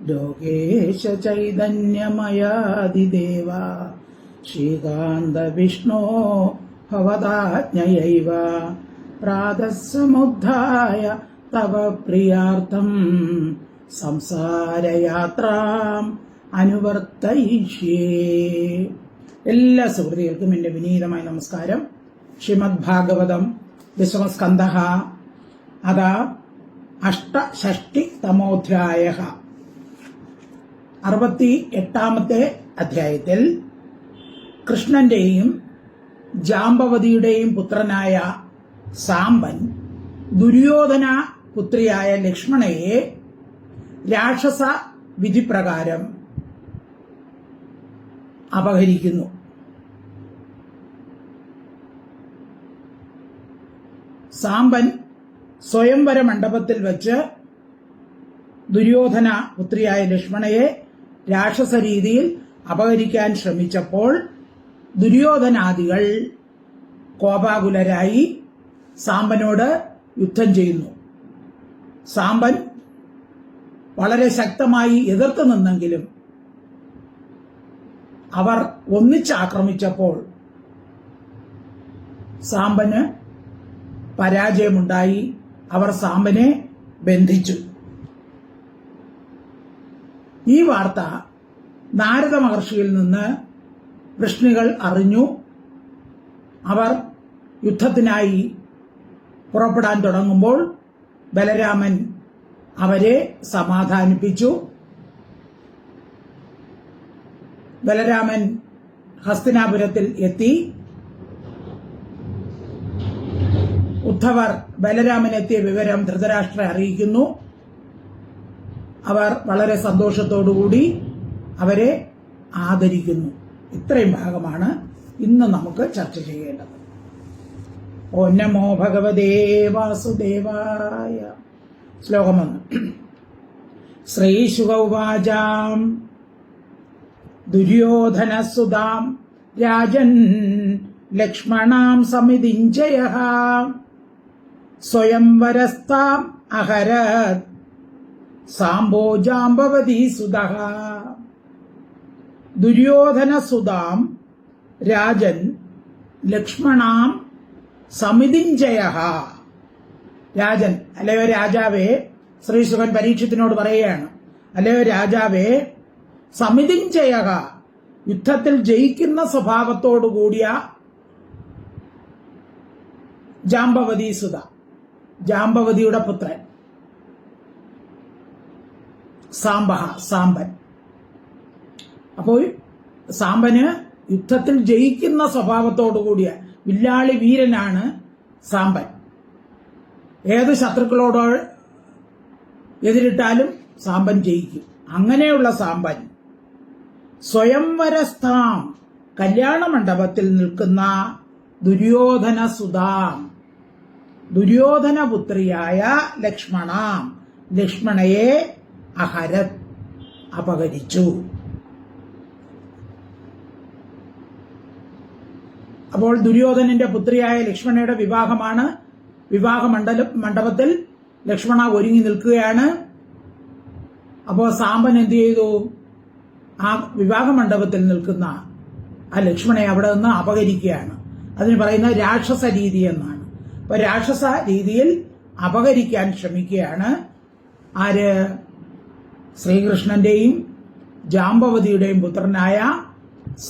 ലോകേശ ചൈതന്യമയാദിദേവ ശ്രീകാന്ത വിഷ്ണോ ഭവതാജ്ഞയൈവ പ്രാതസ്സമുദ്ധായ തവ പ്രിയാർത്ഥം സംസാരയാത്രാം അനുവർത്തയിഷ്യേ. എല്ലാ സുഹൃത്തുക്കൾക്കും എന്റെ വിനീതമായ നമസ്കാരം. ശ്രീമദ് ഭാഗവതം ദശമസ്കന്ധഃ അഥ അഷ്ടഷഷ്ടിതമോധ്യായഃ. 68ാമത്തെ അധ്യായത്തിൽ കൃഷ്ണന്റെയും ജാംബവതിയുടെയും പുത്രനായ സാംബൻ ദുര്യോധന പുത്രിയായ ലക്ഷ്മണയെ രാക്ഷസ വിധിപ്രകാരം അപഹരിക്കുന്നു. സാംബൻ സ്വയംവര മണ്ഡപത്തിൽ വച്ച് ദുര്യോധന പുത്രിയായ ലക്ഷ്മണയെ രാക്ഷസ രീതിയിൽ അപഹരിക്കാൻ ശ്രമിച്ചപ്പോൾ ദുര്യോധനാദികൾ കോപാകുലരായി സാംബനോട് യുദ്ധം ചെയ്യുന്നു. സാംബൻ വളരെ ശക്തമായി എതിർത്തു നിന്നെങ്കിലും അവർ ഒന്നിച്ചാക്രമിച്ചപ്പോൾ സാംബന് പരാജയമുണ്ടായി. അവർ സാംബനെ ബന്ധിച്ചു. ഈ വാർത്ത നാരദ മഹർഷിയിൽ നിന്ന് വൃഷ്ണികൾ അറിഞ്ഞു. അവർ യുദ്ധത്തിനായി പുറപ്പെടാൻ തുടങ്ങുമ്പോൾ ബലരാമൻ അവരെ സമാധാനിപ്പിച്ചു. ബലരാമൻ ഹസ്തിനാപുരത്തിൽ എത്തി. ഉദ്ധവർ ബലരാമനെത്തിയ വിവരം ധൃതരാഷ്ട്രരെ അറിയിക്കുന്നു. അവർ വളരെ സന്തോഷത്തോടുകൂടി അവരെ ആദരിക്കുന്നു. ഇത്രയും ഭാഗമാണ് ഇന്ന് നമുക്ക് ചർച്ച ചെയ്യേണ്ടത്. ഓം നമോ ഭഗവതേ വാസുദേവായ. ശ്ലോകം 1. ശ്രീശുക ഉവാചാം ദുര്യോധനസുതാം രാജൻ ലക്ഷ്മണാം സമിതിഞ്ജയഃ സ്വയംവരസ്താം അഹരത് സാംബോ ജാംബവതി സുതഃ. ദുര്യോധനസുതാം രാജൻ ലക്ഷ്മണാം സമിതിഞ്ജയഃ. രാജൻ, അല്ലയോ രാജാവേ, ശ്രീശുകൻ പരീക്ഷത്തിനോട് പറയുകയാണ്, അല്ലയോ രാജാവേ, സമിതിഞ്ജയഃ, യുദ്ധത്തിൽ ജയിക്കുന്ന സ്വഭാവത്തോടുകൂടിയ ജാംബവതി സുത, ജാംബവതിയുടെ പുത്രൻ സാംബൻ. അപ്പോൾ സാംബന് യുദ്ധത്തിൽ ജയിക്കുന്ന സ്വഭാവത്തോടുകൂടിയ വില്ലാളി വീരനാണ് സാംബൻ. ഏത് ശത്രുക്കളോട് എതിരിട്ടാലും സാംബൻ ജയിക്കും. അങ്ങനെയുള്ള സാംബൻ സ്വയംവരസ്ഥാം, കല്യാണ മണ്ഡപത്തിൽ നിൽക്കുന്ന ദുര്യോധന സുതാം, ദുര്യോധനപുത്രിയായ ലക്ഷ്മണയെ അഹരത്, അപഹരിച്ചു. അപ്പോൾ ദുര്യോധനന്റെ പുത്രിയായ ലക്ഷ്മണയുടെ വിവാഹമാണ്. വിവാഹ മണ്ഡപത്തിൽ ലക്ഷ്മണ ഒരുങ്ങി നിൽക്കുകയാണ്. അപ്പോൾ സാംബൻ എന്ത് ചെയ്തു? ആ വിവാഹ മണ്ഡപത്തിൽ നിൽക്കുന്ന ആ ലക്ഷ്മണയെ അവിടെ നിന്ന് അപഹരിക്കുകയാണ്. അതിന് പറയുന്നത് രാക്ഷസ രീതി എന്നാണ്. അപ്പൊ രാക്ഷസ രീതിയിൽ അപഹരിക്കാൻ ശ്രമിക്കുകയാണ്. ആര്? ശ്രീകൃഷ്ണന്റെയും ജാംബവതിയുടെയും പുത്രനായ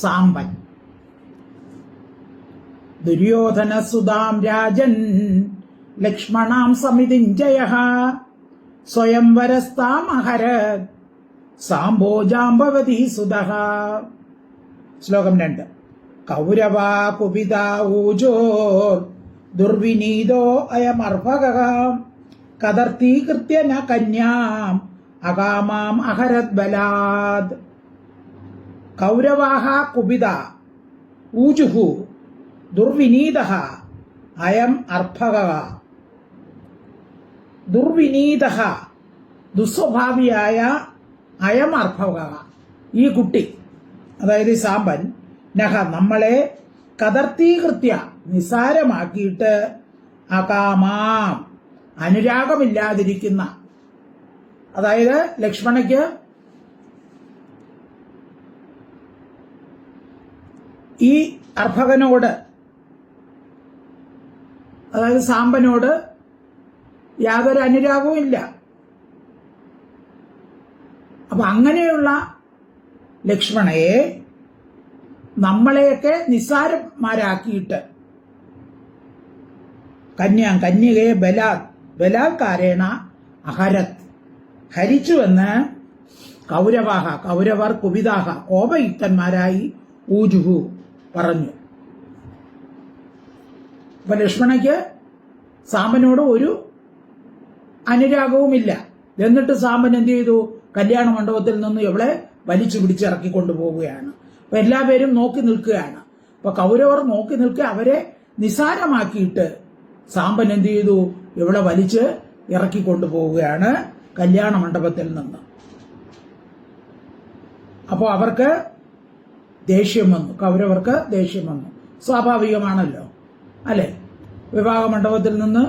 സാംബൻ. ദുര്യോധനസുതാം രാജൻ ലക്ഷ്മണാം സമിതിഞ്ജയഃ സ്വയംവരസ്താം അഹരത് സാംബോ ജാംബവതി സുതഃ. ശ്ലോകം 2. കൗരവാ കുപിതാ ഊജോർ ദുർവിനീതോ അയമർഭകഃ കദർത്തീകൃത്യ ന കന്യാം അകാമാം അഹരത് ബലാദ്. കൗരവാഹ കുപിത ഊജുഹു ദുർവിനീതഃ അയം അർഭകഃ. ദുർവിനീതഃ, ദുസ്വഭാവിയായ അയം അർഭകഃ, ഈ കുട്ടി, അതായത് സാംബൻ, നഹ, നമ്മളെ കദർത്തീകൃത്യ, നിസാരമാക്കിയിട്ട്, അകാമാം അനുരാഗമില്ലാതിരിക്കുന്ന, അതായത് ലക്ഷ്മണയ്ക്ക് ഈ അർഭകനോട്, അതായത് സാമ്പനോട് യാതൊരു അനുരാഗവും ഇല്ല. അപ്പൊ അങ്ങനെയുള്ള ലക്ഷ്മണയെ നമ്മളെയൊക്കെ നിസ്സാരന്മാരാക്കിയിട്ട് കന്യകയെ ബലാത്കാരേണ അഹരത് ഹരിച്ചുവെന്ന് കൗരവർ കുപിതാഹ കോപയുക്തന്മാരായി ഊജുഹു പറഞ്ഞു. അപ്പൊ ലക്ഷ്മണയ്ക്ക് സാമ്പനോട് ഒരു അനുരാഗവുമില്ല. എന്നിട്ട് സാമ്പൻ എന്ത് ചെയ്തു? കല്യാണ മണ്ഡപത്തിൽ നിന്ന് ഇവളെ വലിച്ചു പിടിച്ചിറക്കിക്കൊണ്ടു പോവുകയാണ്. അപ്പൊ എല്ലാവരും നോക്കി നിൽക്കുകയാണ്. അപ്പൊ കൗരവർ നോക്കി നിൽക്കുക, അവരെ നിസാരമാക്കിയിട്ട് സാമ്പൻ എന്ത് ചെയ്തു? ഇവളെ വലിച്ച് ഇറക്കിക്കൊണ്ടു പോവുകയാണ് കല്യാണ മണ്ഡപത്തിൽ നിന്ന്. അപ്പോൾ അവർക്ക് ദേഷ്യം വന്നു, കൗരവർക്ക് ദേഷ്യം വന്നു. സ്വാഭാവികമാണല്ലോ, അല്ലെ? വിവാഹ മണ്ഡപത്തിൽ നിന്ന്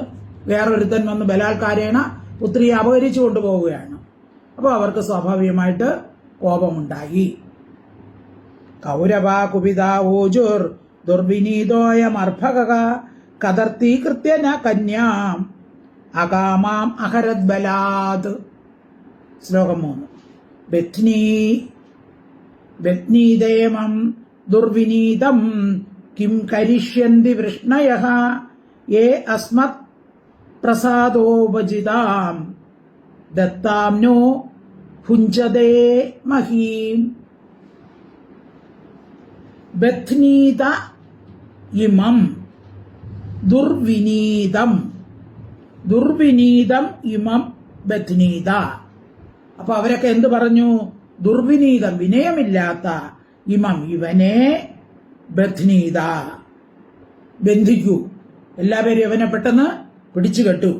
വേറൊരുത്തൻ വന്ന് ബലാത്കാരേണ പുത്രിയെ അപഹരിച്ചു കൊണ്ടുപോവുകയാണ്. അപ്പോൾ അവർക്ക് സ്വാഭാവികമായിട്ട് കോപമുണ്ടായി. കൗരവ കുപിത ഓജുർ ദുർവിനീതോയമർഭക കദർത്തീകൃത്യ ന കന്യാം അകാമാം അഹരത് ബലാത്. ശ്ലോകം 3. ബത്നീദേമം ദുർവിനീതം കിം കരിഷ്യന്തി വൃഷ്ണയഃ യേ അസ്മത് പ്രസാദോപജിതാം ദത്താം നോ ഭുഞ്ചതേ മഹീം. ബത്നീത ഇമം ദുർവിനീതം ഇമം ബത്നീത. അപ്പൊ അവരൊക്കെ എന്ത് പറഞ്ഞു? ദുർവിനീതം, വിനയമില്ലാത്ത ഇമം, ഇവനെ ബത്നീത, ബന്ധിക്കൂ, എല്ലാവരും ഇവനെ പെട്ടെന്ന് പിടിച്ചു കെട്ടു.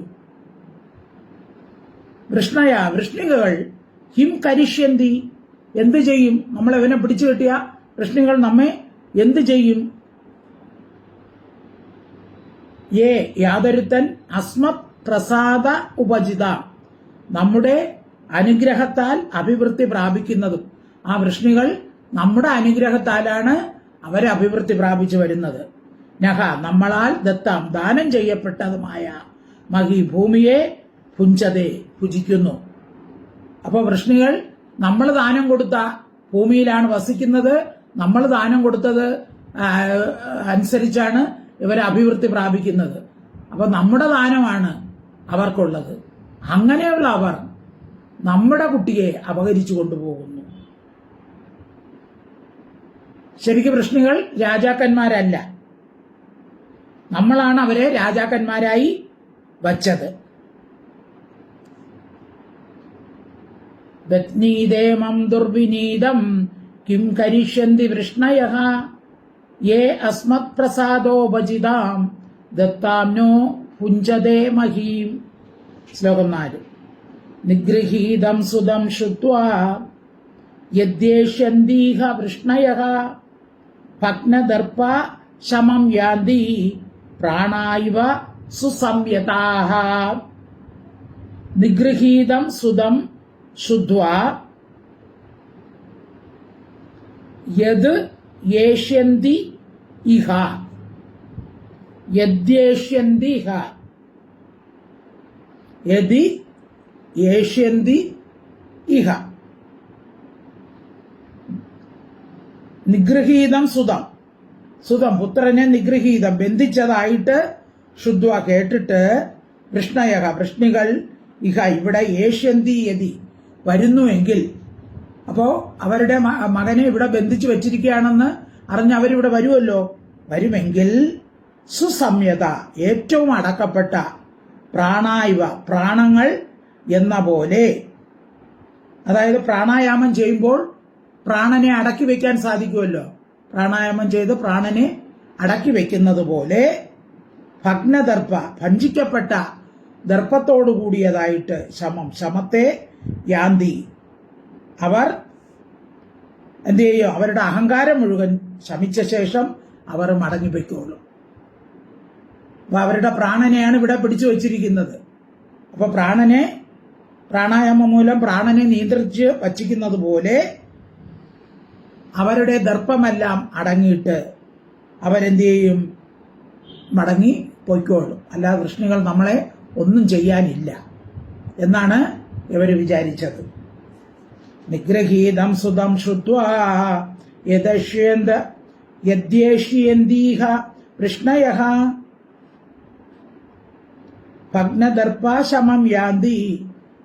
വൃഷ്ണികൾ ഹിം കരിഷ്യന്തി, എന്ത് ചെയ്യും? നമ്മളെവനെ പിടിച്ചു കെട്ടിയ വൃഷ്ണികൾ നമ്മെ എന്ത് ചെയ്യും? യാതൊരുത്തൻ അസ്മത് പ്രസാദ ഉപജിത, നമ്മുടെ അനുഗ്രഹത്താൽ അഭിവൃദ്ധി പ്രാപിക്കുന്നതും. ആ വൃഷ്ണികൾ നമ്മുടെ അനുഗ്രഹത്താലാണ് അവരെ അഭിവൃദ്ധി പ്രാപിച്ചു വരുന്നത്. നഹ, നമ്മളാൽ ദത്താം, ദാനം ചെയ്യപ്പെട്ടതുമായ മഹി, ഭൂമിയെ ഭുഞ്ചതേ, ഭുജിക്കുന്നു. അപ്പോൾ വൃഷ്ണികൾ നമ്മൾ ദാനം കൊടുത്ത ഭൂമിയിലാണ് വസിക്കുന്നത്. നമ്മൾ ദാനം കൊടുത്തത് അനുസരിച്ചാണ് ഇവർ അഭിവൃദ്ധി പ്രാപിക്കുന്നത്. അപ്പൊ നമ്മുടെ ദാനമാണ് അവർക്കുള്ളത്. അങ്ങനെയുള്ള അവർ നമ്മുടെ കുട്ടിയെ അപഹരിച്ചു കൊണ്ടുപോകുന്നു. ശരിക്കും വൃഷ്ണികൾ രാജാക്കന്മാരല്ല, നമ്മളാണ് അവരെ രാജാക്കന്മാരായി വച്ചത്. ബത്നീദേമം ദുർവിനീതം കിം കരിഷ്യന്തി വൃഷ്ണയഃ യേ അസ്മത് പ്രസാദോപജിതാം ദത്താം നോ ഭുഞ്ചതേ മഹീം. ശ്ലോകം 4. നിഗൃഹീതം സുതം ശ്രുത്വാ യദ്യേഷ്യന്തീഹ വൃഷ്ണയഃ ഭഗ്നദർപ്പ ശമം യാന്തി പ്രാണായിവ സുസംയതാഃ. നിഗൃഹീതം സുതം ശ്രുത്വാ യത് യേഷ്യന്തി ഇഹ, യദ്യേഷ്യന്തി ഇഹ, യദി യേഷ്യന്തി ഇഹ. നിഗൃഹീതം സുതം, പുത്രനെ നിഗൃഹീതം, ബന്ധിച്ചതായിട്ട് ശുദ്ധ്വ കേട്ടിട്ട് വൃഷ്ണികൾ ഇഹ, ഇവിടെ യേഷ്യന്തി യതി, വരുന്നുവെങ്കിൽ, അപ്പോ അവരുടെ മകനെ ഇവിടെ ബന്ധിച്ചു വെച്ചിരിക്കുകയാണെന്ന് അറിഞ്ഞ് അവരിവിടെ വരുമല്ലോ. വരുമെങ്കിൽ സുസംയത, ഏറ്റവും അടക്കപ്പെട്ട, പ്രാണായിവ, പ്രാണങ്ങൾ എന്ന പോലെ, അതായത് പ്രാണായാമം ചെയ്യുമ്പോൾ പ്രാണനെ അടക്കി വെക്കാൻ സാധിക്കുമല്ലോ. പ്രാണായാമം ചെയ്ത് പ്രാണനെ അടക്കി വെക്കുന്നത് പോലെ ഭഗ്നദർപ്പ, ഭഞ്ജിക്കപ്പെട്ട ദർപ്പത്തോടു കൂടിയതായിട്ട് ശമത്തെ യാന്തി, അവർ എന്ത് ചെയ്യും? അവരുടെ അഹങ്കാരം മുഴുവൻ ശമിച്ച ശേഷം അവർ മടങ്ങിപ്പോയിക്കോളും. അപ്പൊ അവരുടെ പ്രാണനെയാണ് ഇവിടെ പിടിച്ചു വച്ചിരിക്കുന്നത്. അപ്പൊ പ്രാണായാമം മൂലം പ്രാണനെ നിയന്ത്രിച്ച് വച്ചിരിക്കുന്നത് പോലെ അവരുടെ ദർപ്പമെല്ലാം അടങ്ങിയിട്ട് അവരെന്ത് ചെയ്യും? മടങ്ങി പൊയ്ക്കോളും. അല്ലാതെ വൃഷ്ണികൾ നമ്മളെ ഒന്നും ചെയ്യാനില്ല എന്നാണ് ഇവർ വിചാരിച്ചത്. നിഗ്രഹീതം സുതം ശ്രുത്വാ യദ്യേഷ്യന്തീഹ വൃഷ്ണയഃ ഭഗ്നദർപ്പാശമം യാന്തി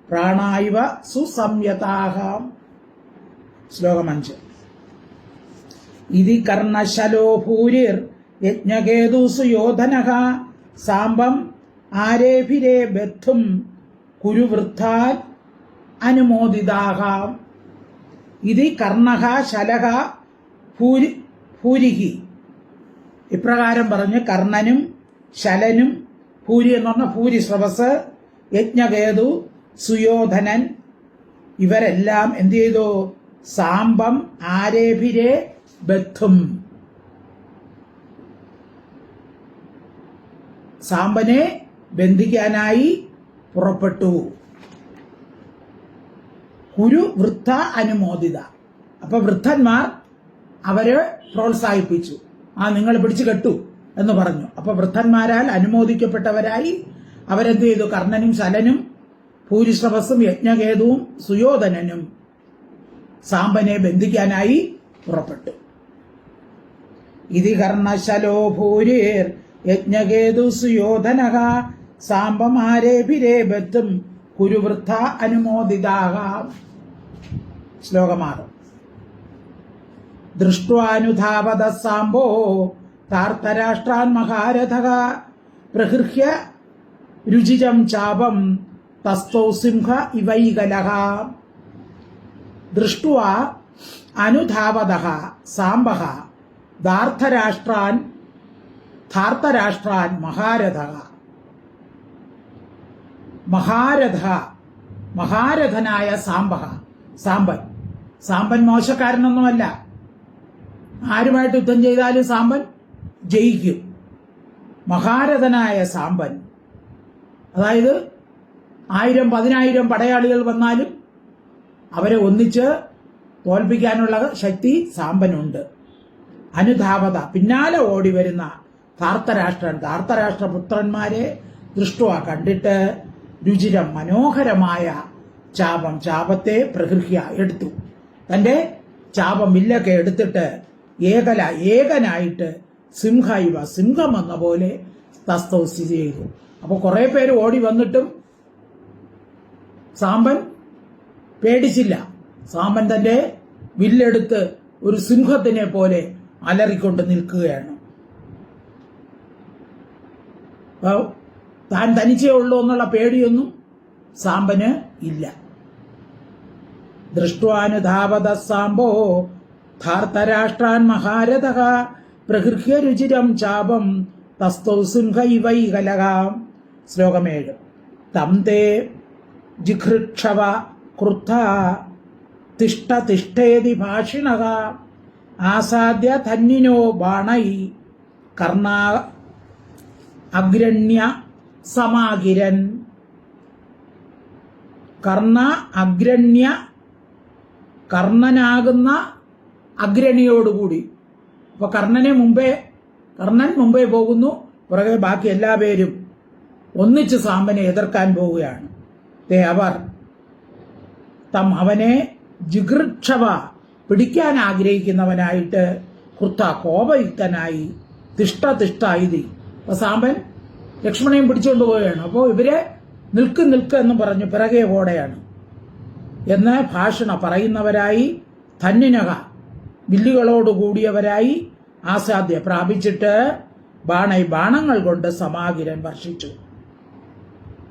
പ്രാണായിവ സുസംയതാഃ. ശ്ലോകം 5. ഇതി കർണശലോ ഭൂരിർ യജ്ഞകേതുസു യോധനഃ സാംബം ആരേഭിരേ ബദ്ധും കുരുവൃദ്ധാൻ അനുമോദിതാഃ. ഇതി കർണഃ ശലഃ ഭൂരിഹി. ഇപ്രകാരം പറഞ്ഞ് കർണനും ശലനും, ഭൂരി എന്ന് പറഞ്ഞ ഭൂരി സ്രവസ്, യജ്ഞകേതു, സുയോധനൻ ഇവരെല്ലാം എന്ത് ചെയ്തു? സാംബം ആരേഭിരെ ബദ്ധും, സാംബനെ ബന്ധിക്കാനായി പുറപ്പെട്ടു. കുരു വൃദ്ധ അനുമോദിത. അപ്പൊ വൃദ്ധന്മാർ അവരെ പ്രോത്സാഹിപ്പിച്ചു. നിങ്ങൾ പിടിച്ചു കെട്ടു എന്ന് പറഞ്ഞു. അപ്പൊ വൃദ്ധന്മാരാൽ അനുമോദിക്കപ്പെട്ടവരായി അവരെന്ത് ചെയ്തു? കർണനും ശലനും ഭൂരിശ്രവസും യജ്ഞകേതുവും സുയോധനനും സാംബനെ ബന്ധിക്കാനായി പുറപ്പെട്ടു. ഇതി കർണശലോ ഭൂരിർ യജ്ഞകേതു സുയോധനഃ സാംബം ആരേഭിരേ ബദ്ധും കുരുവൃദ്ധ അനുമോദിതാഃ. ശ്ലോകം 6. ദൃഷ്ട്വാനുധാവത സാംബോ താർത്തരാഷ്ട്രാൻ മഹാരഥഃ പ്രഹൃഹ്യ രുചിരം ചാപം തസ്ഥൗ സിംഹ ഇവൈകലഃ. ദൃഷ്ട്വാ അനുധാവതഃ സാംബഃ ധാർത്തരാഷ്ട്രാൻ മഹാരഥഃ. മഹാരഥനായ സാമ്പൻ മോശക്കാരനൊന്നുമല്ല. ആരുമായിട്ട് യുദ്ധം ചെയ്താലും സാമ്പൻ ജയിക്കും. മഹാരഥനായ സാമ്പൻ, അതായത് 1000-10,000 പടയാളികൾ വന്നാലും അവരെ ഒന്നിച്ച് തോൽപ്പിക്കാനുള്ള ശക്തി സാമ്പനുണ്ട്. അനുധാവത, പിന്നാലെ ഓടി വരുന്ന ധാർത്തരാഷ്ട്രപുത്രന്മാരെ ദൃഷ്ടുവ, കണ്ടിട്ട് രുചിരം, മനോഹരമായ ചാപത്തെ പ്രഗൃഹ്യ, എടുത്തു. തന്റെ ചാപം വില്ലൊക്കെ എടുത്തിട്ട് ഏകനായിട്ട് സിംഹം എന്ന പോലെ തസ്ഥൗ സ്ഥിതി ചെയ്തു. അപ്പൊ കുറെ പേര് ഓടി വന്നിട്ടും സാമ്പൻ പേടിച്ചില്ല. സാമ്പൻ തന്റെ വില്ലെടുത്ത് ഒരു സിംഹത്തിനെ പോലെ അലറിക്കൊണ്ട് നിൽക്കുകയാണ്. താൻ തനിച്ചേ ഉള്ളൂ എന്നുള്ള പേടിയൊന്നും സാമ്പന് ഇല്ല. ദൃഷ്ട്വാനുധാവത സാംബോ ധാർത്തരാഷ്ട്രാൻ മഹാരഥഃ പ്രഗൃഹ്യ രുചിരം ചാപം തസ്ഥൗ സിംഹ ഇവൈകലഃ. ശ്ലോകം 7. തം തേ ജിഘൃക്ഷവ ക്രുദ്ധ തിഷ്ഠേതി ഭാഷിണഃ ആസാദ്യ ധന്വിനോ ബാണൈ കർണ അഗ്രണ്യ സമാകിരൻ. കർണനാകുന്ന അഗ്രണിയോടുകൂടി. അപ്പൊ കർണൻ മുമ്പേ പോകുന്നു, പുറകെ ബാക്കി എല്ലാവരും ഒന്നിച്ച് സാമ്പനെ എതിർക്കാൻ പോവുകയാണ്. അവർ അവനെ ജിഗൃക്ഷവ, പിടിക്കാൻ ആഗ്രഹിക്കുന്നവനായിട്ട്, കോപയുക്തനായി, തിഷ്ഠ ഇതി. അപ്പൊ സാമ്പൻ ലക്ഷ്മണയും പിടിച്ചുകൊണ്ട് പോവുകയാണ്. അപ്പോൾ ഇവരെ നിൽക്ക് എന്ന് പറഞ്ഞു പിറകെ ഓടെയാണ് എന്ന് ഭാഷണ പറയുന്നവരായി, ധന്യനക, വില്ലുകളോടുകൂടിയവരായി, ആസാദ്യ, പ്രാപിച്ചിട്ട്, ബാണങ്ങൾ കൊണ്ട് സമാകിരൻ വർഷിച്ചു.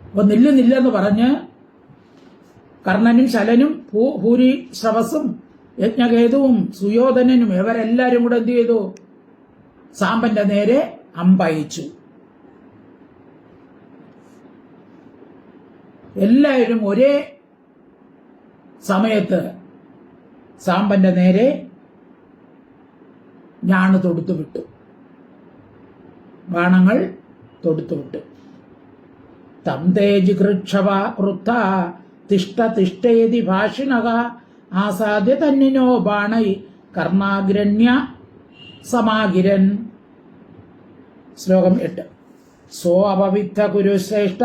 അപ്പൊ നില്ലെന്ന് പറഞ്ഞ് കർണനും ശലനും ഭൂരി ശ്രവസും യജ്ഞകേതുവും സുയോധനനും ഇവരെല്ലാരും കൂടെ എന്ത് ചെയ്തു? സാമ്പന്റെ നേരെ അമ്പയച്ചു. എല്ലാവരും ഒരേ സമയത്ത് സാമ്പന്റെ നേരെ ഞാണ് തൊടുത്തു വിട്ടു. ബാണങ്ങൾ തൊടുത്തുവിട്ടു. തം തേ ജിഗൃക്ഷവ ക്രുദ്ധ തിഷ്ട തിഷ്ടേതി ഭാഷിണക ആസാദ്യ തന്നിനോ ബാണൈ കർണാഗ്രണ്യ സമാഗിരൻ. ശ്ലോകം 8. സോ അപവിദ്ധ കുരുശ്രേഷ്ഠ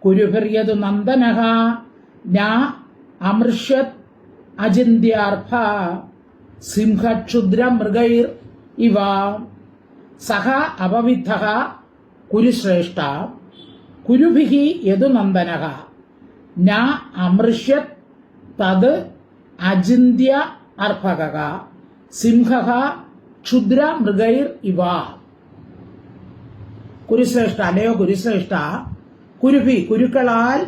കുരുഭിര്യതു നന്ദനഃ ന അമൃഷ്യത് അചിന്ത്യാർഭ സിംഹക്ഷുദ്ര മൃഗൈർ ഇവ. സഹ അപവിദ്ധഃ കുരുശ്രേഷ്ഠ കുരുഭിഃ യതു നന്ദനഃ ന അമൃഷ്യത് തത് അചിന്ത്യ അർഭകഃ സിംഹഃ ക്ഷുദ്ര മൃഗൈർ ഇവ. കുരുശ്രേഷ്ഠ, അല്ലയോ കുരുശ്രേഷ്ഠ, കുരുഭി കുരുക്കളാൽ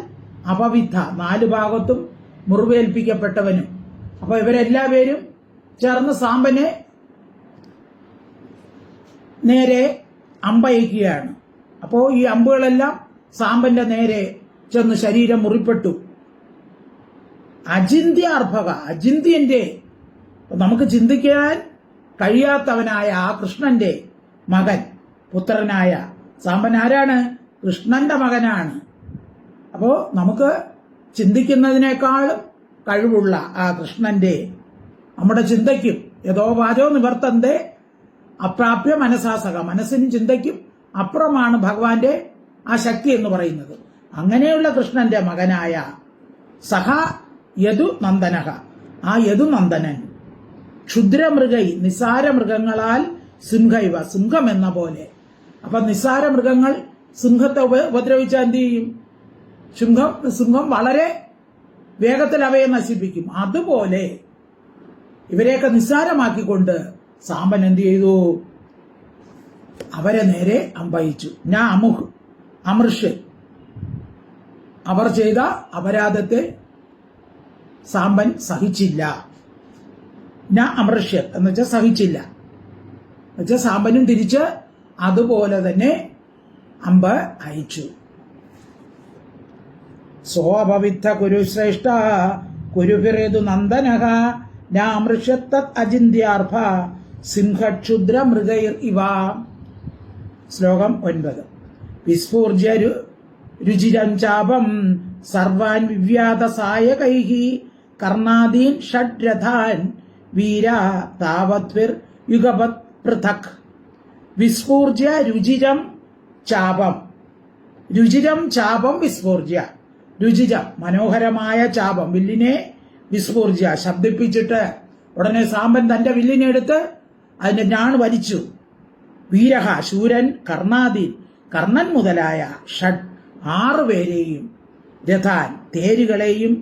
അപവിദ്ധ 4 ഭാഗത്തും മുറിവേൽപ്പിക്കപ്പെട്ടവനും. അപ്പൊ ഇവരെല്ലാവരും ചേർന്ന് സാമ്പനെ നേരെ അമ്പയക്കുകയാണ്. അപ്പോ ഈ അമ്പുകളെല്ലാം സാമ്പന്റെ നേരെ ചെന്ന് ശരീരം മുറിപ്പെട്ടു. അചിന്ത്യാർഭക, അചിന്ത്യന്റെ, നമുക്ക് ചിന്തിക്കാൻ കഴിയാത്തവനായ ആ കൃഷ്ണന്റെ മകൻ, പുത്രനായ സാമ്പൻ ആരാണ്? കൃഷ്ണന്റെ മകനാണ്. അപ്പോ നമുക്ക് ചിന്തിക്കുന്നതിനേക്കാളും കഴിവുള്ള ആ കൃഷ്ണന്റെ, നമ്മുടെ ചിന്തയ്ക്കും യഥോ വാചോ നിവർത്തന്തേ അപ്രാപ്യ മനസാസക, മനസ്സിനും ചിന്തയ്ക്കും അപ്പുറമാണ് ഭഗവാന്റെ ആ ശക്തി എന്ന് പറയുന്നത്. അങ്ങനെയുള്ള കൃഷ്ണന്റെ മകനായ സഹ യദു നന്ദനഹ, ആ യദുനന്ദനൻ ക്ഷുദ്രമൃഗൈ, നിസാര മൃഗങ്ങളാൽ സിംഹൈവ, സിംഹം എന്ന പോലെ. അപ്പൊ നിസാര മൃഗങ്ങൾ സിംഹത്തെ ഉപദ്രവിച്ചാൽ എന്ത് ചെയ്യും? സിംഹം വളരെ വേഗത്തിൽ അവയെ നശിപ്പിക്കും. അതുപോലെ ഇവരെയൊക്കെ നിസ്സാരമാക്കിക്കൊണ്ട് സാമ്പൻ എന്ത് ചെയ്തു? അവരെ നേരെ അമ്പയിച്ചു. ഞാൻ അമൃഷ്യ, അവർ ചെയ്ത അപരാധത്തെ സാമ്പൻ സഹിച്ചില്ല. ഞാൻ അമൃഷ്യ എന്ന് വെച്ചാൽ സഹിച്ചില്ല, എന്നുവെച്ചാൽ സാമ്പനും തിരിച്ച് അതുപോലെ തന്നെ അമ്പ് അയച്ചു. സോപവിദ്ധ കുരുശ്രേഷ്ഠ കുരുഭിരേതു നന്ദനഃ നാമൃഷത്ത അചിന്ത്യാർഭ സിംഹക്ഷുദ്ര മൃഗൈർ ഇവ. ശ്ലോകം 9. വിസ്ഫൂർജ്യ രുചിരം ചാപം സർവാൻ വിവ്യാത സായകൈഃ കർണാദീൻ ഷഡ്രഥാൻ വീര താവത്വിർ യുഗപത് പൃഥക്. വിസ്ഫൂർജ്യ രുചിരം ചാപം, രുചിരം ചാപം വിസ്ഫൂർജ്യ, രുചിരം മനോഹരമായ ചാപം, വില്ലിനെ വിസ്ഫൂർജ്യ ശബ്ദിപ്പിച്ചിട്ട് ഉടനെ സാമ്പൻ തന്റെ വില്ലിനെ എടുത്ത് അതിന്റെ ഞാൺ വലിച്ചു. വീരഹ ശൂരൻ, കർണാദീൻ കർണൻ മുതലായ 6 പേരെയും, രഥാൻ തേരുകളെയും,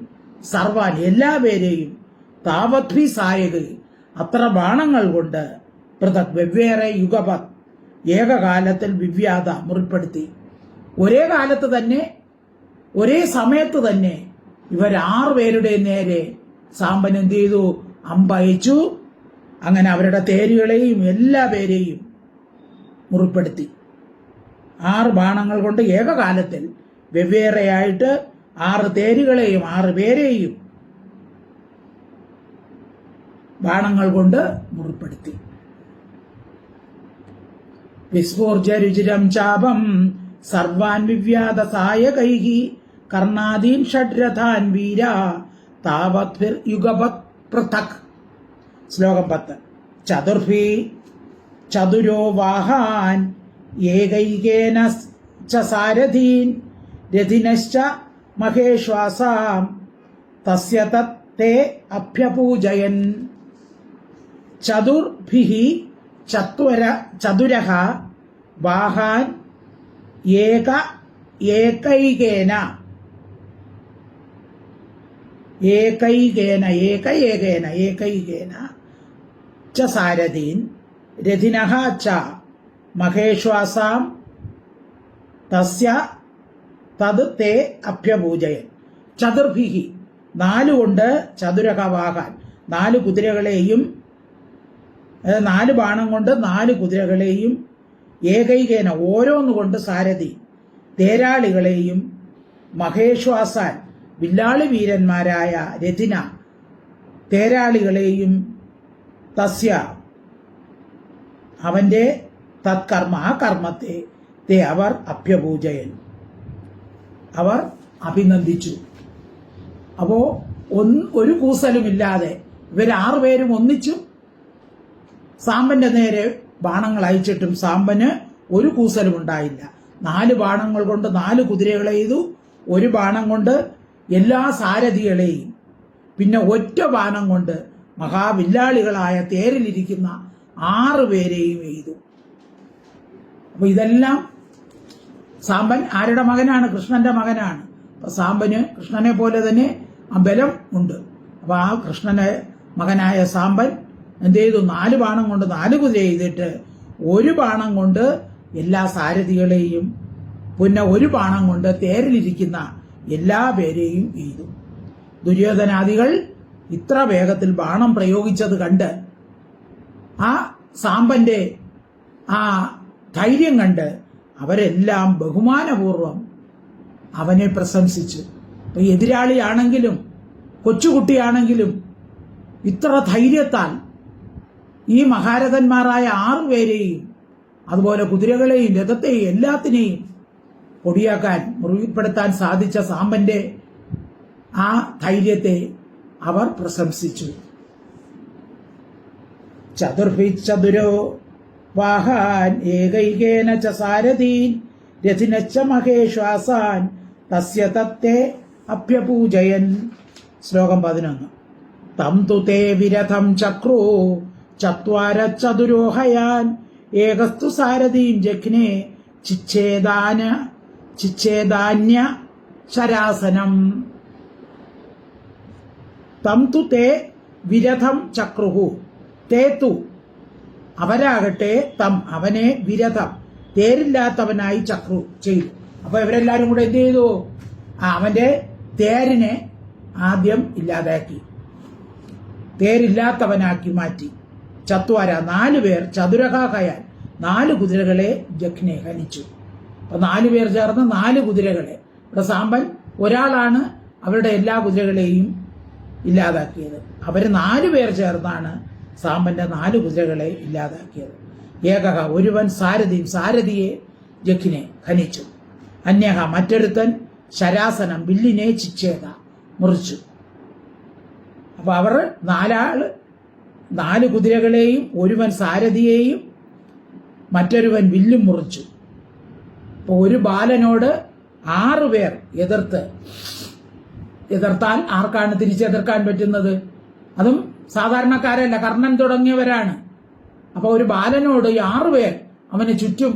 സർവാൻ എല്ലാവരെയും, താവത്വി സായക് അത്ര ബാണങ്ങൾ കൊണ്ട്, പൃഥക് വെവ്വേറെ, യുഗപത് ഏകകാലത്തിൽ, വിവ്യാത മുറിപ്പെടുത്തി. ഒരേ കാലത്ത് തന്നെ, ഒരേ സമയത്ത് തന്നെ ഇവർ 6 പേരുടെ നേരെ സാമ്പൻ എന്ത് ചെയ്തു? അമ്പയച്ചു. അങ്ങനെ അവരുടെ തേരുകളെയും എല്ലാ പേരെയും മുറിപ്പെടുത്തി. 6 ബാണങ്ങൾ കൊണ്ട് ഏകകാലത്തിൽ വെവ്വേറെയായിട്ട് 6 തേരുകളെയും 6 പേരെയും ബാണങ്ങൾ കൊണ്ട് മുറിപ്പെടുത്തി. വിസ്ഫോർജ്യ രുചിരം ചാപം സർവാൻ വിവ്യാത സായകൈഃ കർണാദീൻ ഷഡ്രഥാൻ വീര താവത്വിർ യുഗപത് പൃഥക്. ശ്ലോകം 10. ചതുർഭി ചതുരോ വാഹാൻ ഏകൈകേന ച സാരഥീൻ രഥിനശ്ച മഹേശ്വാസാം തസ്യ തത്തേ അഭ്യപൂജയൻ. ചതുർഭിഃ ചതുരഃ വാഹാൻ ഏകൈകേന ച സാരഥീൻ രഥിനഃ ച മഹേശ്വാസാം തസ്യ തത് തേ അഭ്യപൂജയൻ. ചതുർഭിഃ 4 കൊണ്ട് ചതുരക വാഹാൻ 4 കുതിരകളെയും, 4 ബാണം കൊണ്ട് 4 കുതിരകളെയും, ഏകൈകേന ഓരോന്നുകൊണ്ട് സാരഥി തേരാളികളെയും, മഹേശ്വാസാൻ വില്ലാളി വീരന്മാരായ രഥിന തേരാളികളെയും, തസ്യ അവന്റെ തത്കർമ്മ ആ കർമ്മത്തെ, തേ അവർ അഭ്യപൂജയൻ, അവർ അഭിനന്ദിച്ചു. അപ്പോ ഒരു കൂസലുമില്ലാതെ ഇവരാറുപേരും ഒന്നിച്ചു സാമ്പന്റെ നേരെ ബാണങ്ങൾ അയച്ചിട്ടും സാമ്പന് ഒരു കൂസലും ഉണ്ടായില്ല. 4 ബാണങ്ങൾ കൊണ്ട് 4 കുതിരകളെ ചെയ്തു, ഒരു ബാണം കൊണ്ട് എല്ലാ സാരഥികളെയും, പിന്നെ ഒറ്റ ബാണം കൊണ്ട് മഹാവില്ലാളികളായ തേരിലിരിക്കുന്ന 6 പേരെയും എയ്തു. അപ്പൊ ഇതെല്ലാം സാമ്പൻ ആരുടെ മകനാണ്? കൃഷ്ണന്റെ മകനാണ്. അപ്പൊ സാമ്പന് കൃഷ്ണനെ പോലെ തന്നെ ആ ബലം ഉണ്ട്. അപ്പൊ ആ കൃഷ്ണന്റെ മകനായ സാമ്പൻ എന്ത് ചെയ്തു? 4 ബാണം കൊണ്ട് 4 കുതിര ചെയ്തിട്ട് ഒരു ബാണം കൊണ്ട് എല്ലാ സാരഥികളെയും, പിന്നെ ഒരു ബാണം കൊണ്ട് തേരിലിരിക്കുന്ന എല്ലാ പേരെയും എയ്തു. ദുര്യോധനാദികൾ ഇത്ര വേഗത്തിൽ ബാണം പ്രയോഗിച്ചത് കണ്ട് ആ സാമ്പന്റെ ആ ധൈര്യം കണ്ട് അവരെല്ലാം ബഹുമാനപൂർവം അവനെ പ്രശംസിച്ചു. അപ്പൊ എതിരാളിയാണെങ്കിലും കൊച്ചുകുട്ടിയാണെങ്കിലും ഇത്ര ധൈര്യത്താൽ ഈ മഹാരഥന്മാരായ 6 പേരെയും അതുപോലെ കുതിരകളെയും രഥത്തെയും എല്ലാത്തിനെയും പൊടിയാക്കാൻ, മുറിപ്പെടുത്താൻ സാധിച്ച സാമ്പന്റെ ആ ധൈര്യത്തെ അവർ പ്രശംസിച്ചു. ചതുർഭിച്ചതുരോ വാഹാൻ ഏകൈകേന ച സാരഥീൻ രഥിനച്ച മഹേശ്വാസാൻ തസ്യ തത്തെ അഭ്യപൂജയൻ. ശ്ലോകം 11. തം തു തേ വിരഥം ചക്രോ ചത്വാര ചതുരോഹയാൻ ഏകസ്തു സാരഥീം ജഘ്നേ ചിച്ഛേദാന്യ ശരാസനം. തം തു തേ വിരഥം ചക്രുഹു തേ തു അവരാകട്ടെ തം അവനെ വിരഥം തേരില്ലാത്തവനായി ചക്രു ചെയ്തു. അപ്പൊ ഇവരെല്ലാരും കൂടെ എന്ത് ചെയ്തു? അവന്റെ തേരിനെ ആദ്യം ഇല്ലാതാക്കി, തേരില്ലാത്തവനാക്കി മാറ്റി. ചത്വാര 4 പേർ ചതുരകാകയാൻ 4 കുതിരകളെ ജഘ്നെ ഹനിച്ചു. അപ്പൊ 4 പേർ ചേർന്ന് 4 കുതിരകളെ, ഇവിടെ സാമ്പൻ ഒരാളാണ് അവരുടെ എല്ലാ കുതിരകളെയും ഇല്ലാതാക്കിയത്. അവര് 4 പേർ ചേർന്നാണ് സാമ്പന്റെ 4 കുതിരകളെ ഇല്ലാതാക്കിയത്. ഏകഹ ഒരുവൻ സാരഥിയെ ജഘ്നെ ഹനിച്ചു. അന്യഹ മറ്റൊരുത്തൻ ശരാസനം വില്ലിനെ ചിച്ഛേദ മുറിച്ചു. അപ്പൊ അവർ 4 കുതിരകളെയും ഒരുവൻ സാരഥിയെയും മറ്റൊരുവൻ വില്ലും മുറിച്ചു. അപ്പൊ ഒരു ബാലനോട് 6 പേർ എതിർത്താൽ ആർക്കാണ് തിരിച്ചെതിർക്കാൻ പറ്റുന്നത്? അതും സാധാരണക്കാരല്ല, കർണൻ തുടങ്ങിയവരാണ്. അപ്പൊ ഒരു ബാലനോട് 6 പേർ അവന് ചുറ്റും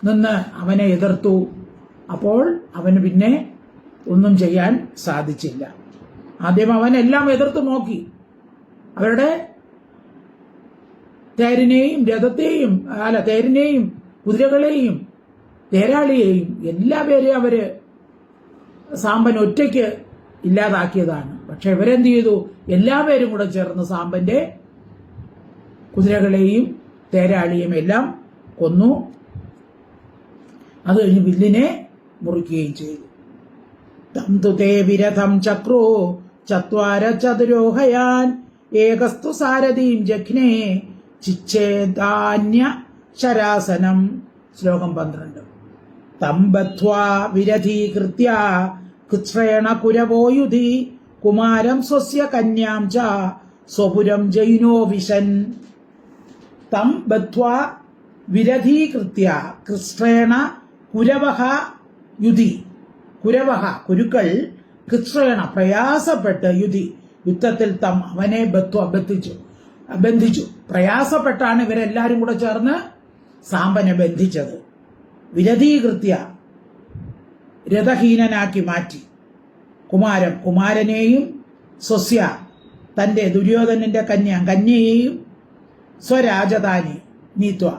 നിന്ന് അവനെ എതിർത്തു. അപ്പോൾ അവന് പിന്നെ ഒന്നും ചെയ്യാൻ സാധിച്ചില്ല. ആദ്യം അവൻ എല്ലാം എതിർത്ത് നോക്കി. അവരുടെ തേരിനെയും രഥത്തെയും തേരിനെയും കുതിരകളെയും തേരാളിയെയും എല്ലാവരെയും അവര് സാമ്പൻ ഒറ്റയ്ക്ക് ഇല്ലാതാക്കിയതാണ്. പക്ഷെ ഇവരെന്ത് ചെയ്തു? എല്ലാവരും കൂടെ ചേർന്ന് സാമ്പന്റെ കുതിരകളെയും തേരാളിയും എല്ലാം കൊന്നു. അത് കഴിഞ്ഞ് വില്ലിനെ മുറിക്കുകയും ചെയ്തു. തം തു തേ വിരഥം ചക്രോ ചത്വാര ചതുരോഹയാൻ ഏകസ്തു സാരഥീം ജഘ്നേ ചിച്ഛേദാന്യ ശരാസനം. ശ്ലോകം 12. തം ബദ്ധ്വാ വിരഥീകൃത്യ കൃച്ഛ്രേണ കുരവോയുധി കുമാരം സ്വസ്യ കന്യാം ച സ്വപുരം ജൈനോ വിശൻ. തം ബദ്ധ്വാ വിരഥീകൃത്യ കൃച്ഛ്രേണ കുരവഹ യുധി. കുരുക്കൾ കൃച്ഛ്രേണ പ്രയാസപ്പെട്ട് യുദ്ധത്തിൽ തം അവനെ ബന്ധിച്ചു. പ്രയാസപ്പെട്ടാണ് ഇവരെല്ലാരും കൂടെ ചേർന്ന് സാമ്പനെ ബന്ധിച്ചത്. വിരഥീകൃത്യ രഥഹീനനാക്കി മാറ്റി. കുമാരനെയും സ്വസ്യ തന്റെ ദുര്യോധനന്റെ കന്യയെയും സ്വരാജധാനി നീത്വ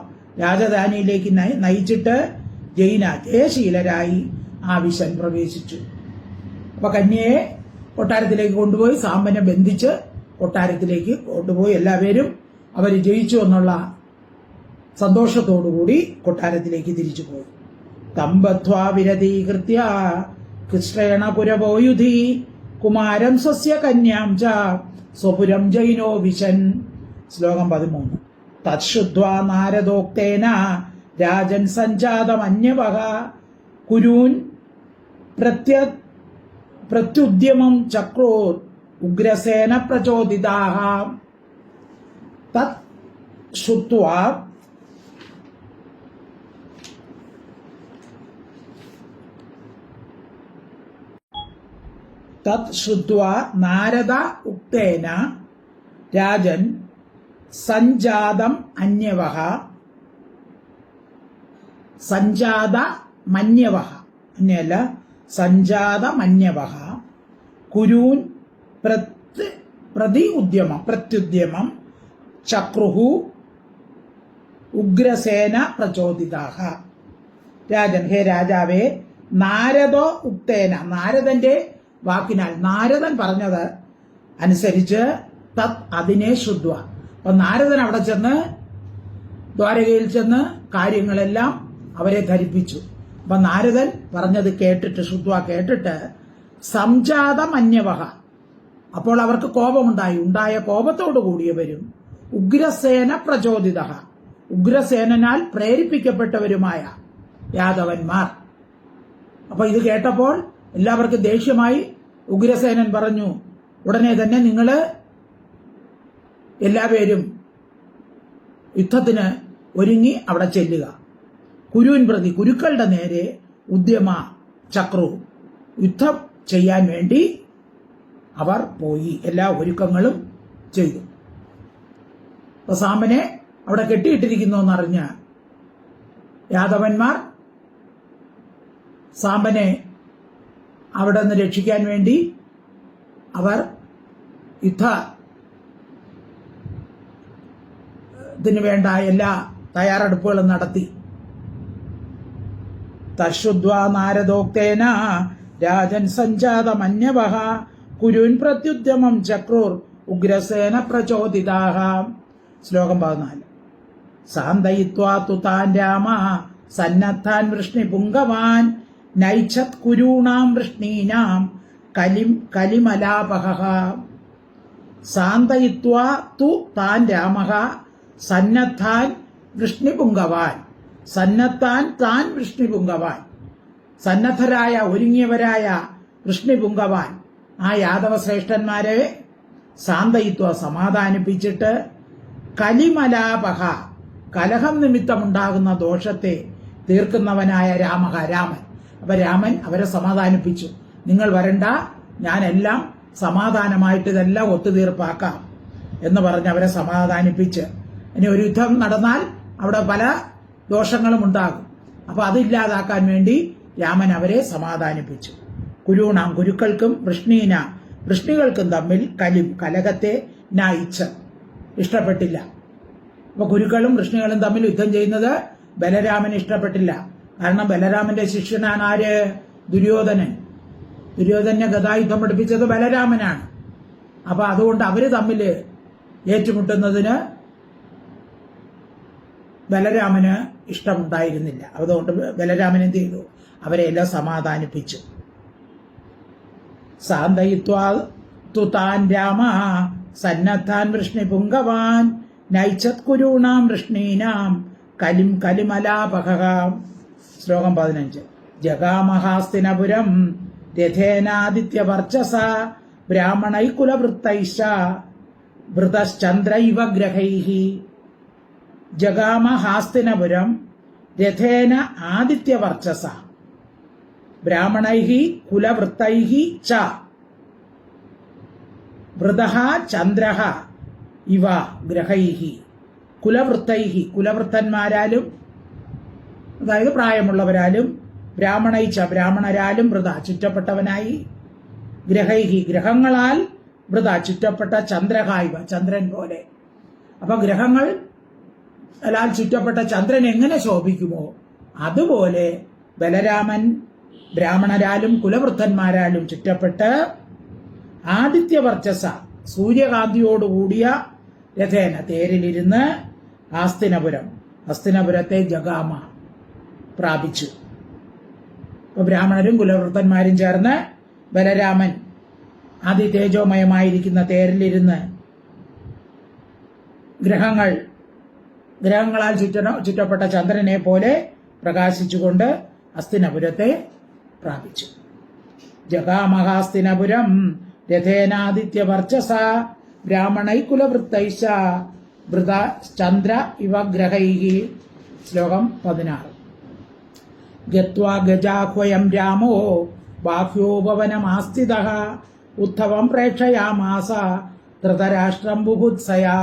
രാജധാനിയിലേക്ക് നയിച്ചിട്ട് ജയശീലരായി ആവിശൻ പ്രവേശിച്ചു. അപ്പൊ കന്യയെ കൊട്ടാരത്തിലേക്ക് കൊണ്ടുപോയി സാമ്പനെ ബന്ധിച്ച് കൊട്ടാരത്തിലേക്ക് കൊണ്ടുപോയി എല്ലാവരും അവർ ജയിച്ചു എന്നുള്ള സന്തോഷത്തോടുകൂടി കൊട്ടാരത്തിലേക്ക് തിരിച്ചു പോയി. തമ്പധ്വാ വിരതീകൃത്യ കൃഷ്ണേണ പുരവോയുധി കുമാരം സ്വസ്യ കന്യാം ച സ്വപുരം ജൈനോ വിശൻ. ശ്ലോകം 13. തത്ശുദ്ധ്വാ നാരദോക്തേന രാജൻ സഞ്ജാതമന്യവഹ കുരൂൻ പ്രത്യുദ്യമം ചക്രോർ ഉഗ്രസേന പ്രചോദിതാഃ തത് ശ്രുത്വാ നാരദ ഉക്തേന രാജൻ സഞ്ജാതം അന്യവഹ സഞ്ജാതമന്യവഹ അന്യല്ല സഞ്ജാതമന്യവഹ കുരൂൻ പ്രത്യുദ്യമം ചക്രുഹു ഉഗ്രസേന പ്രചോദിതാഃ. രാജൻ, ഹേ രാജാവേ, നാരദോ ഉക്തേന, നാരദന്റെ വാക്കിനാൽ, നാരദൻ പറഞ്ഞത് അനുസരിച്ച് തത് അതിനെ ശ്രുത്വ. അപ്പൊ നാരദൻ അവിടെ ചെന്ന് ദ്വാരകയിൽ ചെന്ന് കാര്യങ്ങളെല്ലാം അവരെ ധരിപ്പിച്ചു. അപ്പൊ നാരദൻ പറഞ്ഞത് കേട്ടിട്ട്, ശ്രുത്വ കേട്ടിട്ട്, സംജാതമന്യവഹ, അപ്പോൾ അവർക്ക് കോപമുണ്ടായി. ഉണ്ടായ കോപത്തോടു കൂടിയവരും ഉഗ്രസേന പ്രചോദിത, ഉഗ്രസേനാൽ പ്രേരിപ്പിക്കപ്പെട്ടവരുമായ യാദവന്മാർ. അപ്പൊ ഇത് കേട്ടപ്പോൾ എല്ലാവർക്കും ദേഷ്യമായി. ഉഗ്രസേനൻ പറഞ്ഞു, ഉടനെ തന്നെ നിങ്ങള് എല്ലാവരും യുദ്ധത്തിന് ഒരുങ്ങി അവിടെ ചെല്ലുക. കുരുവിൻ പ്രതി, കുരുക്കളുടെ നേരെ ഉദ്യമ ചക്രു, യുദ്ധം ചെയ്യാൻ വേണ്ടി അവർ പോയി. എല്ലാ ഒരുക്കങ്ങളും ചെയ്തു. അപ്പൊ സാമ്പനെ അവിടെ കെട്ടിയിട്ടിരിക്കുന്നു എന്നറിഞ്ഞ യാദവന്മാർ സാമ്പനെ അവിടെ നിന്ന് രക്ഷിക്കാൻ വേണ്ടി അവർ യുദ്ധത്തിന് വേണ്ട എല്ലാ തയ്യാറെടുപ്പുകളും നടത്തി. തശ്രുദ്വാ നാരദോക്തേന രാജൻ സഞ്ജാതമന്യവഹ കുരുൻ പ്രത്യുദ്യമം ചക്രൂർ ഉഗ്രസേന പ്രചോദിതാഃ. ശ്ലോകം 14. സാന്തയിത്വാ തു താൻ രാമ സന്നദ്ധാൻ വൃഷ്ണിപുങ്കവാൻ നൈച്ഛത് കുരൂണാം വൃഷ്ണീനാം കലിമലാപഹ. സാന്തയിത്വാ തു താൻ രാമഃ സന്നദ്ധാൻ വൃഷ്ണിപുങ്കവാൻ, സന്നദ്ധാൻ താൻ വൃഷ്ണിപുങ്കവാൻ, സന്നദ്ധരായ ഒരുങ്ങിയവരായ വൃഷ്ണിപുങ്കവാൻ, ആ യാദവ ശ്രേഷ്ഠന്മാരെ സാന്തയിത്വ സമാധാനിപ്പിച്ചിട്ട് കലിമലാപഹ, കലഹം നിമിത്തമുണ്ടാകുന്ന ദോഷത്തെ തീർക്കുന്നവനായ രാമഃ, രാമൻ. അപ്പൊ രാമൻ അവരെ സമാധാനിപ്പിച്ചു. നിങ്ങൾ വരണ്ട, ഞാനെല്ലാം സമാധാനമായിട്ട് ഇതെല്ലാം ഒത്തുതീർപ്പാക്കാം എന്ന് പറഞ്ഞ് അവരെ സമാധാനിപ്പിച്ച്, ഇനി ഒരു യുദ്ധം നടന്നാൽ അവിടെ പല ദോഷങ്ങളും ഉണ്ടാകും. അപ്പൊ അതില്ലാതാക്കാൻ വേണ്ടി രാമൻ അവരെ സമാധാനിപ്പിച്ചു. കുരൂണാം, കുരുക്കൾക്കും വൃഷ്ണികൾക്കും തമ്മിൽ കലഹത്തെ നയിച്ച, ഇഷ്ടപ്പെട്ടില്ല. അപ്പൊ കുരുക്കളും വൃഷ്ണികളും തമ്മിൽ യുദ്ധം ചെയ്യുന്നത് ബലരാമന് ഇഷ്ടപ്പെട്ടില്ല. കാരണം ബലരാമന്റെ ശിഷ്യനാണ് ആര്? ദുര്യോധനൻ. ദുര്യോധനെ ഗദായുദ്ധം പഠിപ്പിച്ചത് ബലരാമനാണ്. അപ്പൊ അതുകൊണ്ട് അവര് തമ്മിൽ ഏറ്റുമുട്ടുന്നതിന് ബലരാമന് ഇഷ്ടമുണ്ടായിരുന്നില്ല. അതുകൊണ്ട് ബലരാമൻ എന്ത് ചെയ്തു? അവരെ എല്ലാം സമാധാനിപ്പിച്ചു. സാന്തയിത്വാ തു താൻ രാമ സന്നദ്ധാൻ വൃഷ്ണിപുങ്കവാൻ നൈച്ഛത് കുരൂണാം വൃഷ്ണീനാം കലിമലാപഹ. ശ്ലോകം 15. ജഗാമഹാസ്തിനപുരം രഥേനാദിത്യവർച്ചസ ബ്രാഹ്മണൈകുലവൃത്തൈശ്ച വൃതശ്ചന്ദ്രൈവ ഗ്രഹൈഃ. ജഗാമഹാസ്തിനപുരം രഥേന ആദിത്യവർച്ചസ ബ്രാഹ്മണൈഃ കുലവൃത്തൈഃ ച വൃതഃ ചന്ദ്രഃ ഇവ ഗ്രഹൈഃ. കുലവൃത്തൈഃ, കുലവൃത്തന്മാരാലും അതായത് പ്രായമുള്ളവരാലും, ബ്രാഹ്മണൈച്ച ബ്രാഹ്മണരാലും വൃത ചുറ്റപ്പെട്ടവനായി, ഗ്രഹൈഃ ഗ്രഹങ്ങളാൽ വൃത ചുറ്റപ്പെട്ട ചന്ദ്രഹായിവ ചന്ദ്രൻ പോലെ. അപ്പൊ ഗ്രഹങ്ങൾ ാൽ ചുറ്റപ്പെട്ട ചന്ദ്രൻ എങ്ങനെ ശോഭിക്കുമോ അതുപോലെ ബലരാമൻ ബ്രാഹ്മണരാലും കുലവൃദ്ധന്മാരാലും ചുറ്റപ്പെട്ട് ആദിത്യവർച്ചസ സൂര്യകാന്തിയോടുകൂടിയ രഥേന തേരിലിരുന്ന് ഹസ്തിനപുരത്തെ ജഗാമ പ്രാപിച്ചു. ബ്രാഹ്മണരും കുലവൃദ്ധന്മാരും ചേർന്ന് ബലരാമൻ അതിതേജോമയമായിരിക്കുന്ന തേരിലിരുന്ന് ഗ്രഹങ്ങളാൽ ചുറ്റപ്പെട്ട ചന്ദ്രനെ പോലെ പ്രകാശിച്ചുകൊണ്ട് ഹസ്തിനപുരത്തെ പ്രാപിച്ചു. ജഗാമഹാസ്തിനപുരം രഥേനാദിത്യ വർച്ചസ ബ്രാഹ്മണൈകുലവൃത്തൈശ വൃത ചന്ദ്ര ഇവ ഗ്രഹൈഹി. ശ്ലോകം 16. ഗത്വാ ഗജാഹ്വയം രാമോ ബാഹ്യോപവനമാസ്ഥിതഃ ഉദ്ധവം പ്രേക്ഷയാമാസ ധൃതരാഷ്ട്രം ബുഭുത്സയാ.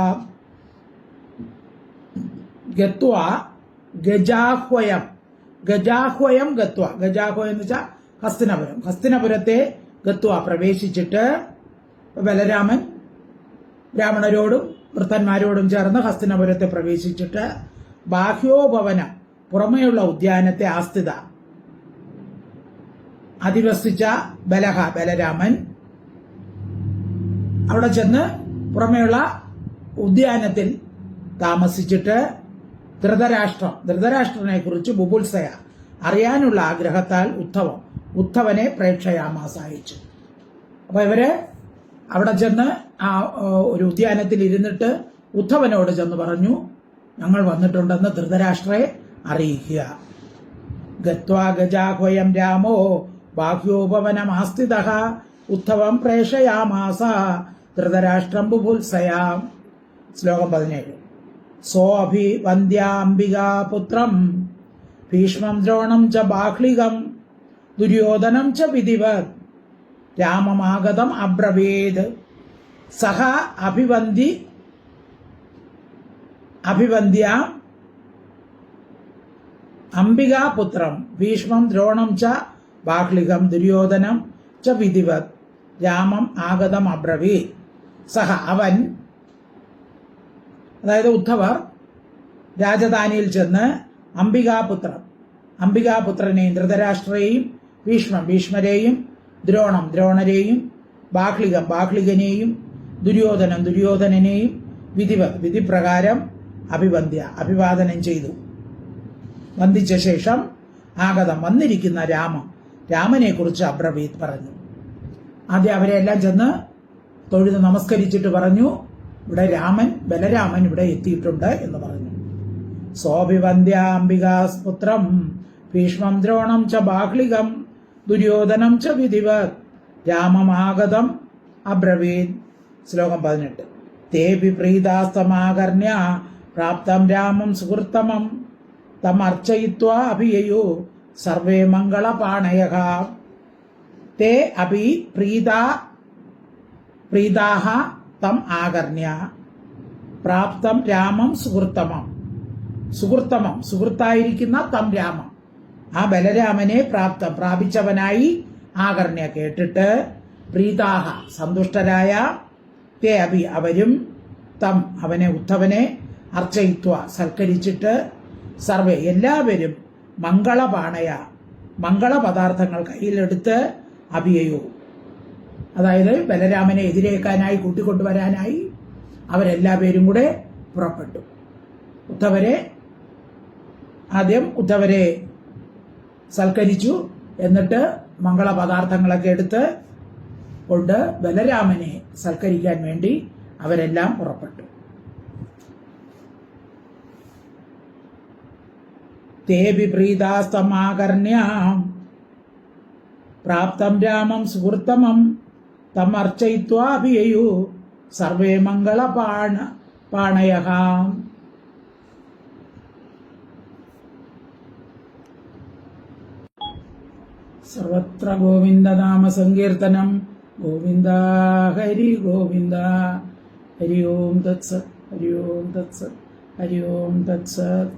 ഗത്വാ ഗജാഹ്വയം ഗത്വ ഗജാഹ്വയം എന്ന് വെച്ചാൽ ഹസ്തിനപുരത്തെ ഗത്വ പ്രവേശിച്ചിട്ട് ബലരാമൻ ബ്രാഹ്മണരോടും വൃദ്ധന്മാരോടും ചേർന്ന് ഹസ്തിനപുരത്തെ പ്രവേശിച്ചിട്ട് ബാഹ്യോപവനം പുറമെയുള്ള ഉദ്യാനത്തെ ആസ്ഥിത അധിവസിച്ച ബലരാമൻ അവിടെ ചെന്ന് പുറമെയുള്ള ഉദ്യാനത്തിൽ താമസിച്ചിട്ട് ധൃതരാഷ്ട്രനെ കുറിച്ച് ബുഭുത്സയ അറിയാനുള്ള ആഗ്രഹത്താൽ ഉദ്ധവനെ പ്രേക്ഷയാമാസ അയച്ചു. അപ്പൊ ഇവര് അവിടെ ചെന്ന് ആ ഒരു ഉദ്യാനത്തിൽ ഇരുന്നിട്ട് ഉദ്ധവനോട് ചെന്ന് പറഞ്ഞു, ഞങ്ങൾ വന്നിട്ടുണ്ടെന്ന് ധൃതരാഷ്ട്രയെ അറിയിക്കുക. ഗത്വാ ഗജാഹ്വയം രാമോ ബാഹ്യോപവനമാസ്ഥിതഃ ഉദ്ധവം പ്രേഷയാമാസ ധൃതരാഷ്ട്രം ബുഭുത്സയാം. ശ്ലോകം 17. സോഭിവന്ദ്യാംബികാപുത്രം ഭീഷ്മം ദ്രോണം ച ബാഹ്ലികം ദുര്യോധനം ച വിധിവത് രാമമാഗതം അബ്രവീത്. സഹ അഭിവന്ദ്യാം അംബികാപുത്രം ഭീഷ്മം ദ്രോണം ച ബാഹ്ലികം ദുര്യോധനം ച വിധിവത് രാമം ആഗതം അബ്രവീത്. സഹ അവൻ, അതായത് ഉദ്ധവർ, രാജധാനിയിൽ ചെന്ന് അംബികാപുത്രനെയും ധൃതരാഷ്ട്രയെയും ഭീഷ്മരെയും ദ്രോണരെയും ബാഹ്ലികനെയും ദുര്യോധനനെയും വിധിപ്രകാരം അഭിവാദനം ചെയ്തു. വന്ദിച്ച ശേഷം വന്നിരിക്കുന്ന രാമനെ കുറിച്ച് അബ്രവീത് പറഞ്ഞു. ആദ്യം അവരെ എല്ലാം ചെന്ന് തൊഴുത് നമസ്കരിച്ചിട്ട് പറഞ്ഞു, ഇവിടെ ബലരാമൻ ഇവിടെ എത്തിയിട്ടുണ്ട് എന്ന് പറഞ്ഞു. സോഭിവന്ദ്യാംബികാപുത്രം ഭീഷ്മം ദ്രോണം ച ബാഹ്ലികം ദുര്യോധനം ച വിധിവത് രാമമാഗതം അബ്രവീത്. ശ്ലോകം 18. തേപി പ്രീതാസ്തമാകർണ്യ പ്രാപ്തം രാമം സുഹൃത്തമം തമർച്ചയിത്വാ അഭിയയോ സർവേ മംഗളപാണയഃ. തേ അപി പ്രീതാഃ തം ആകർണ്യ പ്രാപ്തം രാമം സുഹൃത്തായിരിക്കുന്ന തം രാമം, ആ ബലരാമനെ പ്രാപിച്ചവനായി ആകർണ്യ കേട്ടിട്ട് പ്രീതാഹ സന്തുഷ്ടരായ തേ അഭി അവരും തം ഉദ്ധവനെ അർച്ചയിത്വ സൽക്കരിച്ചിട്ട് സർവേ എല്ലാവരും മംഗളപദാർത്ഥങ്ങൾ കയ്യിലെടുത്ത് അഭിയയോ, അതായത് ബലരാമനെ എതിരേക്കാനായി കൂട്ടിക്കൊണ്ടുവരാനായി അവരെല്ലാവരും കൂടെ പുറപ്പെട്ടു. ഉദ്ധവരെ സൽക്കരിച്ചു. എന്നിട്ട് മംഗളപദാർത്ഥങ്ങളൊക്കെ എടുത്ത് കൊണ്ട് ബലരാമനെ സൽക്കരിക്കാൻ വേണ്ടി അവരെല്ലാം പുറപ്പെട്ടു. തേബി പ്രീതാസ്തമാകർണ്യ പ്രാപ്തം രാമം സുഹൃത്തമം തം അർച്ചയിത്വാഭിയു സർവേ മംഗളപാണയഃ. സർവത്ര ഗോവിന്ദനാമ സങ്കീർത്തനം. ഗോവിന്ദ ഹരി ഗോവിന്ദ. ഹരി ഓം തത്സത്. ഹരി ഓം തത്സത്. ഹരി ഓം തത്സത്.